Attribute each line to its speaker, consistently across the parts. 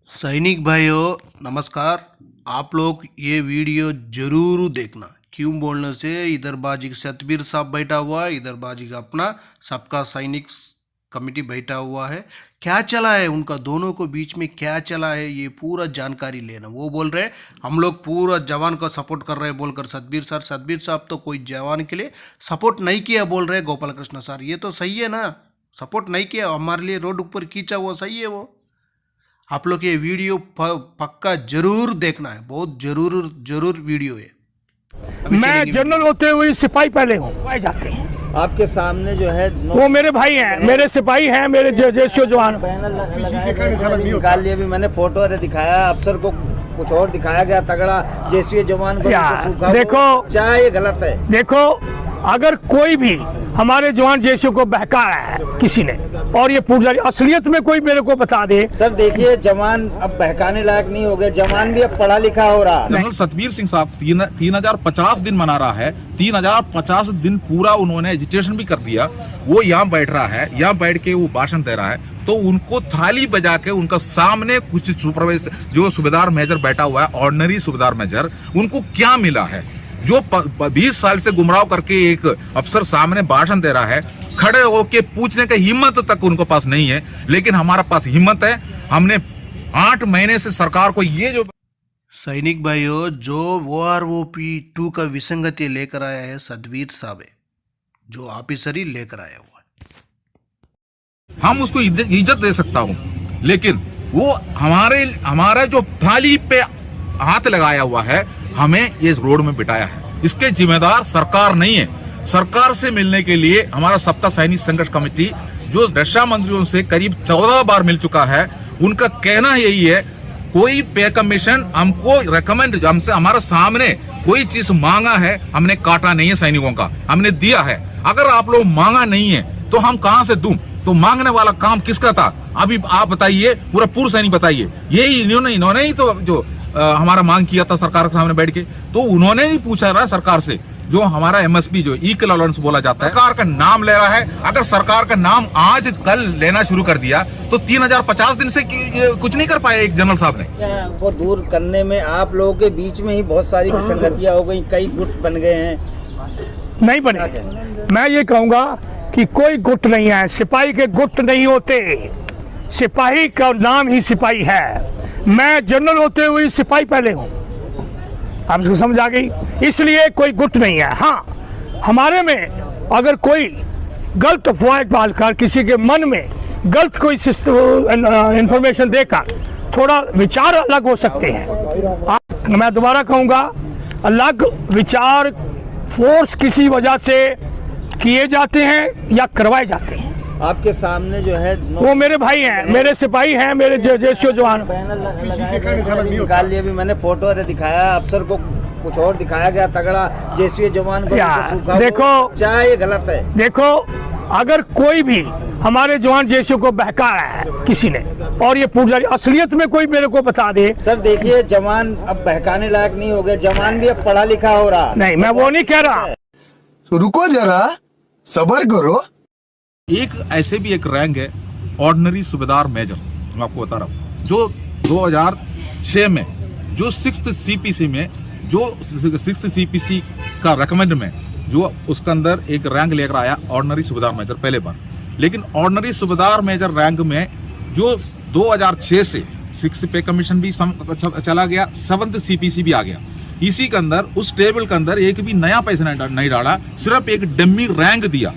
Speaker 1: सैनिक भाइयों नमस्कार। आप लोग ये वीडियो जरूर देखना। क्यों बोलने से इधर बाजी का सतबीर साहब बैठा हुआ है, इधर बाजी का अपना सबका सैनिक कमेटी बैठा हुआ है। क्या चला है उनका दोनों को बीच में, क्या चला है ये पूरा जानकारी लेना। वो बोल रहे हैं हम लोग पूरा जवान को सपोर्ट कर रहे हैं बोलकर सतबीर साहब तो कोई जवान के लिए सपोर्ट नहीं किया बोल रहे हैं गोपाल कृष्ण सर। ये तो सही है ना, सपोर्ट नहीं किया, हमारे लिए रोड ऊपर खींचा हुआ सही है वो। आप लोग ये वीडियो पक्का जरूर देखना है, बहुत जरूर वीडियो है।
Speaker 2: मैं जनरल होते हुए सिपाही पहले हूँ, पाए जाते हैं।
Speaker 3: आपके सामने जो है
Speaker 2: वो मेरे भाई हैं, मेरे सिपाही हैं, मेरे जैसे जवान।
Speaker 3: निकाल लिया भी मैंने, फोटो अरे दिखाया अफसर को, कुछ और दिखाया गया तगड़ा जैसे जवान को।
Speaker 2: देखो
Speaker 3: चाहे ये गलत है।
Speaker 2: देखो अगर कोई भी हमारे जवान जैसे को बहकाया है किसी ने, और ये पुजारी असलियत में कोई मेरे को बता दे।
Speaker 3: सर देखिए जवान अब बहकाने लायक नहीं हो गए, जवान भी अब पढ़ा लिखा हो रहा है।
Speaker 4: जनरल सतबीर सिंह साहब 3050 दिन मना रहा है। 3050 दिन पूरा उन्होंने एजिटेशन भी कर दिया। वो यहाँ बैठ रहा है, यहाँ बैठ के वो भाषण दे रहा है, तो उनको थाली बजा के उनका सामने कुछ सुपरवाइजर जो सूबेदार मेजर बैठा हुआ है, ऑर्डिनरी सूबेदार मेजर, उनको क्या मिला है जो 20 साल से गुमराह करके एक अफसर सामने भाषण दे रहा है, खड़े होके पूछने का हिम्मत तक उनको पास नहीं है। लेकिन हमारा पास हिम्मत है। हमने 8 महीने से सरकार को ये जो
Speaker 1: सैनिक भाइयों जो OROP-2 का विसंगति लेकर आया है सतबीर साहब है, जो ऑफिसर ही लेकर आया हुआ है।
Speaker 4: हम उसको इज्जत दे सकता हूं, लेकिन वो हमारे जो थाली पे हाथ लगाया हुआ है, हमें इस रोड में बिठाया है। इसके जिम्मेदार सरकार नहीं है। सरकार से मिलने के लिए हमारा सबका सैनिक संघर्ष कमेटी जो रक्षा मंत्रियों से करीब 14 बार मिल चुका है, उनका कहना यही है कोई पे कमीशन हमको रेकमेंड, हमसे हमारे सामने कोई चीज मांगा है, हमने काटा नहीं है सैनिकों का, हमने दिया है। अगर आप लोग मांगा नहीं है तो हम कहां से दूं? तो मांगने वाला काम किसका था? अभी आप बताइए, पूरा पूर्व सैनिक बताइए। यही इन्होंने ही तो जो हमारा मांग किया था सरकार के सामने बैठ के, तो उन्होंने ही पूछा रहा सरकार से जो हमारा MSP जो इक्वल अलाउंस बोला जाता है, सरकार का नाम ले रहा है। अगर सरकार का नाम आज कल लेना शुरू कर दिया तो 3050 दिन से कुछ नहीं कर पाए एक जनरल साहब ने।
Speaker 3: को दूर करने में आप लोगों के बीच में ही बहुत सारी विसंगतियां हो गई, कई गुट बन गए हैं।
Speaker 2: नहीं बने। मैं ये कहूँगा कि कोई गुट नहीं है, सिपाही के गुट नहीं होते, सिपाही का नाम ही सिपाही है। मैं जनरल होते हुए सिपाही पहले हूँ, आप इसको समझ आ गई, इसलिए कोई गुट नहीं है। हाँ, हमारे में अगर कोई गलत अफवाह डालकर किसी के मन में गलत कोई इंफॉर्मेशन देकर थोड़ा विचार अलग हो सकते हैं। मैं दोबारा कहूँगा, अलग विचार फोर्स किसी वजह से किए जाते हैं या करवाए जाते हैं।
Speaker 3: आपके सामने जो है
Speaker 2: वो मेरे भाई हैं, मेरे सिपाही हैं, मेरे जैसे जवान।
Speaker 3: निकाल लिया भी मैंने, फोटो अरे दिखाया अफसर को, कुछ और दिखाया गया तगड़ा जैसे जवान को।
Speaker 2: देखो
Speaker 3: चाहे ये गलत है।
Speaker 2: देखो अगर कोई भी हमारे जवान जैसे को बहकाया है किसी ने, और ये पुजारी असलियत में कोई मेरे को बता दे।
Speaker 3: सर देखिए जवान अब बहकाने लायक नहीं हो गए, जवान भी अब पढ़ा लिखा हो रहा।
Speaker 2: नहीं, मैं वो नहीं कह रहा।
Speaker 5: तो रुको जरा, सब्र करो।
Speaker 4: एक ऐसे भी एक रैंक है ऑर्डिनरी सूबेदार मेजर, मैं आपको बता रहा हूँ, जो 2006 में जो 6th CPC में, जो 6th CPC का रेकमेंड में जो उसके अंदर एक रैंक लेकर आया ऑर्डिनरी सूबेदार मेजर पहले बार। लेकिन ऑर्डिनरी सूबेदार मेजर रैंक में जो 2006 से 6th पे कमीशन भी चला गया, 7th CPC भी आ गया। इसी के अंदर उस टेबल के अंदर एक भी नया पैसा नहीं डाला, सिर्फ एक डमी रैंक दिया।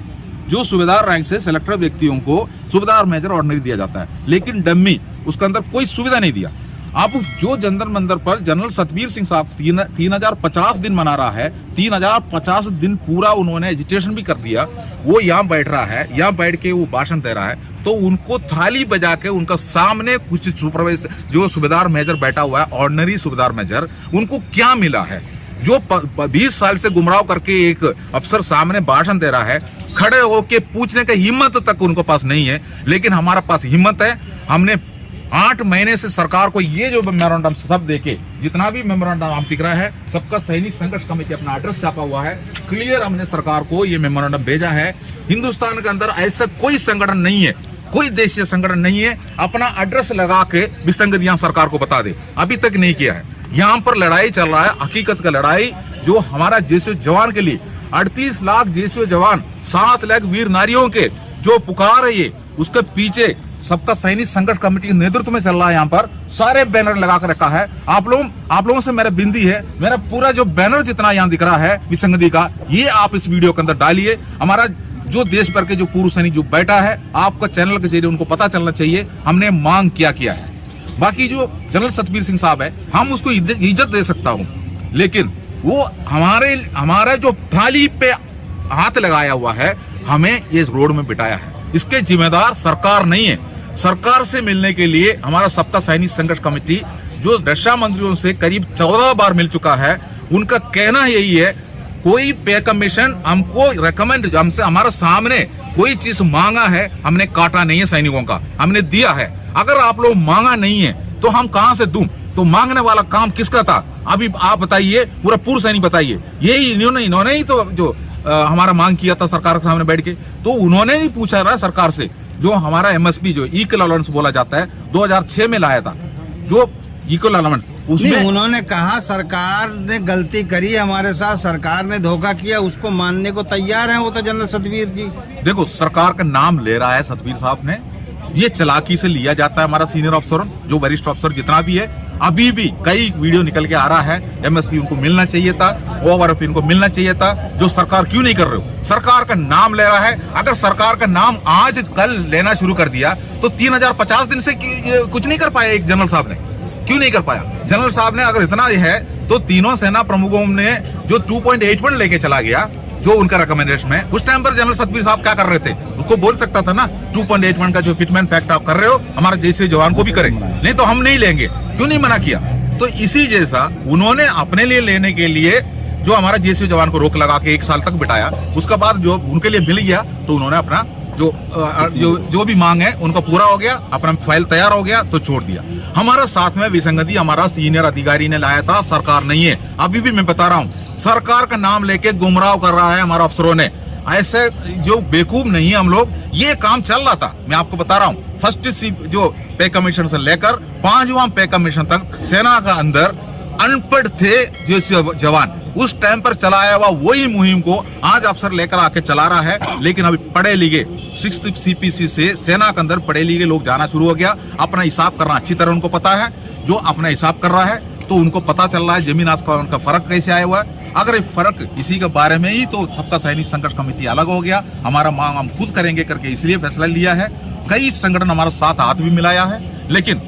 Speaker 4: जो सूबेदार रैंक से सिलेक्टेड व्यक्तियों को सूबेदार मेजर ऑर्डिनरी दिया जाता है, लेकिन डमी उसके अंदर कोई सुविधा नहीं दिया। अब जो जंतर मंतर पर जनरल सतबीर सिंह साहब 3050 दिन मना रहा है, 3050 दिन पूरा उन्होंने एजिटेशन भी कर दिया। वो यहाँ बैठ रहा है, यहाँ बैठ के वो भाषण दे रहा है, तो उनको थाली बजा के उनका सामने कुछ सुपरवाइजर जो सूबेदार मेजर बैठा हुआ है, ऑर्डिनरी सूबेदार मेजर, उनको क्या मिला है जो 20 साल से गुमराह करके एक अफसर सामने भाषण दे रहा है, खड़े होके पूछने का हिम्मत तक उनको पास नहीं है। लेकिन हमारा पास हिम्मत है। हमने 8 महीने से सरकार को ये जो मेमोरेंडम सब देके, जितना भी मेमोरेंडम आप दिख रहा है, सबका सैनिक संघर्ष कमेटी अपना एड्रेस छापा हुआ है, क्लियर हमने सरकार को ये मेमोरेंडम भेजा है। हिंदुस्तान के अंदर ऐसा कोई संगठन नहीं है कोई देशीय संगठन नहीं है अपना एड्रेस लगा के विसंगतियां सरकार को बता दे, अभी तक नहीं किया है। यहाँ पर लड़ाई चल रहा है, हकीकत का लड़ाई, जो हमारा जेसीओ जवान के लिए 38 लाख जेसीओ जवान, 7 लाख वीर नारियों के जो पुकार है, ये उसके पीछे सबका सैनिक संघर्ष कमेटी के नेतृत्व में चल रहा है। यहाँ पर सारे बैनर लगा कर रखा है। आप लोगों से मेरा बिंदी है, मेरा पूरा जो बैनर जितना यहाँ दिख रहा है विसंगति का, ये आप इस वीडियो के अंदर डालिए। हमारा जो देश भर के जो पूर्व सैनिक जो बैठा है, आपका चैनल के जरिए उनको पता चलना चाहिए हमने मांग क्या किया है। बाकी जो जनरल सतबीर सिंह साहब है, हम उसको इज्जत दे सकता हूँ, लेकिन वो हमारे जो थाली पे हाथ लगाया हुआ है, हमें ये रोड में बिठाया है, इसके जिम्मेदार सरकार नहीं है। सरकार से मिलने के लिए हमारा सबका सैनिक संघर्ष कमेटी जो रक्षा मंत्रियों से करीब 14 बार मिल चुका है, उनका कहना यही है कोई पे कमीशन हमको रेकमेंड, हमसे हमारे सामने कोई चीज मांगा है, हमने काटा नहीं है सैनिकों का, हमने दिया है। अगर आप लोग मांगा नहीं है तो हम कहां से दूं? तो मांगने वाला काम किसका था? अभी आप बताइए, पूरा पूर्व सैनिक बताइए। यही इन्होंने ही तो जो हमारा मांग किया था सरकार के सामने बैठ के, तो उन्होंने ही पूछा रहा सरकार से, जो हमारा एमएसपी जो इक्वल अलाउंस बोला जाता है 2006 में लाया था, जो इक्वल अलाउंस, उसमें
Speaker 3: उन्होंने कहा सरकार ने गलती करी हमारे साथ, सरकार ने धोखा किया, उसको मानने को तैयार है वो तो जनरल सतबीर जी।
Speaker 4: देखो, सरकार का नाम ले रहा है सतबीर साहब ने, ये चालाकी से लिया जाता है। हमारा सीनियर अफसर, जो वरिष्ठ अफसर जितना भी है, अभी भी कई वीडियो निकल के आ रहा है, एमएसपी उनको मिलना चाहिए था, ओआरओपी उनको मिलना चाहिए था, जो सरकार क्यों नहीं कर रहे हो? सरकार का नाम ले रहा है। अगर सरकार का नाम आज कल लेना शुरू कर दिया तो 3050 दिन से कुछ नहीं कर पाया एक जनरल साहब ने, क्यों नहीं कर पाया? जनरल साहब ने अगर इतना है तो तीनों सेना प्रमुखों ने जो 2.81 लेके चला गया, जो उनका रिकमेंडेशन है, उस टाइम पर जनरल सतबीर साहब क्या कर रहे थे? उसको बोल सकता था ना 2.81 का जो फिटमेंट फैक्ट आप कर रहे हो, हमारे जैसे जवान को भी करें, नहीं तो हम नहीं लेंगे। क्यों नहीं मना किया? तो इसी जैसा उन्होंने अपने लिए लेने के लिए जो हमारा जेसीओ जवान को रोक लगा के 1 साल तक बिठाया, उसके बाद जो उनके लिए मिल गया तो उन्होंने अपना जो भी मांग है उनका पूरा हो गया, अपना फाइल तैयार हो गया तो छोड़ दिया। हमारा साथ में विसंगति हमारा सीनियर अधिकारी ने लाया था, सरकार नहीं है। अभी भी मैं बता रहा हूँ, सरकार का नाम लेके गुमराह कर रहा है हमारा अफसरों ने। ऐसे जो बेवकूफ नहीं है हम लोग, ये काम चल रहा था, मैं आपको बता रहा हूँ। फर्स्ट जो पे कमीशन से लेकर 5वां पे कमीशन तक सेना का अंदर अनपढ़ थे जो जवान, उस टाइम पर चलाया हुआ वही मुहिम को आज अफसर लेकर आके चला रहा है। लेकिन अभी पढ़े लिखे 6th CPC से सेना के अंदर पढ़े लिखे लोग जाना शुरू हो गया, अपना हिसाब करना अच्छी तरह उनको पता है। जो अपना हिसाब कर रहा है तो उनको पता चल रहा है जमीन आसमान का फर्क कैसे आया हुआ है। अगर ये फर्क इसी के बारे में ही तो सबका सैनिक संघर्ष कमेटी अलग हो गया, हमारा मांग हम खुद करेंगे करके इसलिए फैसला लिया है। कई संगठन हमारे साथ हाथ भी मिलाया है, लेकिन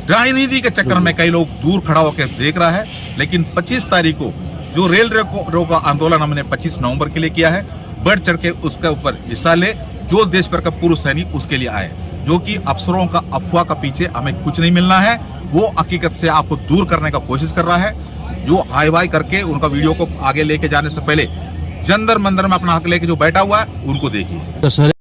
Speaker 4: राजनीति के चक्कर में कई लोग दूर खड़ा होकर देख रहा है। लेकिन 25 तारीख को जो रेल रोको आंदोलन हमने 25 नवंबर के लिए किया है, बढ़ चढ़ के उसके ऊपर हिस्सा ले, जो देश भर का पूर्व सैनिक उसके लिए आए, जो कि अफसरों का अफवाह का पीछे हमें कुछ नहीं मिलना है, वो हकीकत से आपको दूर करने का कोशिश कर रहा है। जो हाई बाई करके उनका वीडियो को आगे लेके जाने से पहले जंतर मंतर में अपना हक लेके जो बैठा हुआ है उनको देखिए।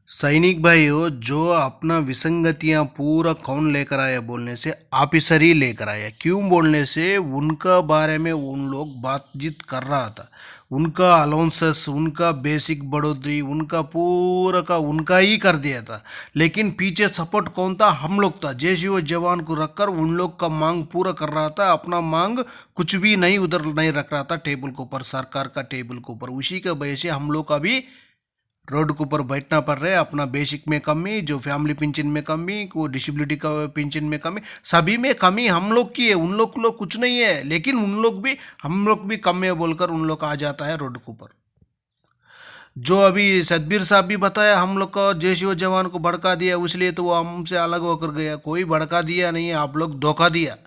Speaker 1: सैनिक भाइयों, जो अपना विसंगतियां पूरा कौन लेकर आया बोलने से ऑफिसर ही लेकर आया। क्यों बोलने से उनका बारे में उन लोग बातचीत कर रहा था, उनका अलाउंसेस, उनका बेसिक बढ़ोतरी, उनका पूरा का उनका ही कर दिया था। लेकिन पीछे सपोर्ट कौन था? हम लोग था। जेसीओ जवान को रखकर उन लोग का मांग पूरा कर रहा था। अपना मांग कुछ भी नहीं उधर नहीं रख रहा था टेबल के ऊपर, सरकार का टेबल के ऊपर। उसी की वजह से हम लोग अभी रोड के ऊपर बैठना पड़ रहा है। अपना बेसिक में कमी, जो फैमिली पेंशन में कमी, को डिसेबिलिटी का पेंशन में कमी, सभी में कमी हम लोग की है। उन लोग कुछ नहीं है, लेकिन हम लोग भी कम है बोलकर उन लोग आ जाता है रोड के ऊपर। जो अभी सतबीर साहब भी बताया, हम लोग का जेसीओ जवान को भड़का दिया, इसलिए तो वो हमसे अलग होकर गया। कोई भड़का दिया नहीं है, आप लोग धोखा दिया।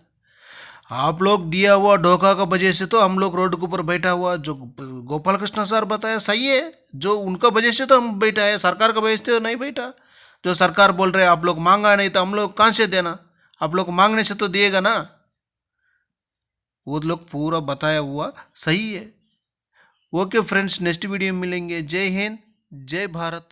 Speaker 1: आप लोग दिया हुआ धोखा का वजह से तो हम लोग रोड के ऊपर बैठा हुआ। जो गोपाल कृष्ण सर बताया सही है, जो उनका वजह से तो हम बैठा है, सरकार का वजह से तो नहीं बैठा। जो सरकार बोल रहे हैं आप लोग मांगा नहीं, तो हम लोग कहाँ से देना? आप लोग मांगने से तो दिएगा ना। वो लोग पूरा बताया हुआ सही है। ओके फ्रेंड्स, नेक्स्ट वीडियो में मिलेंगे। जय हिंद, जय भारत।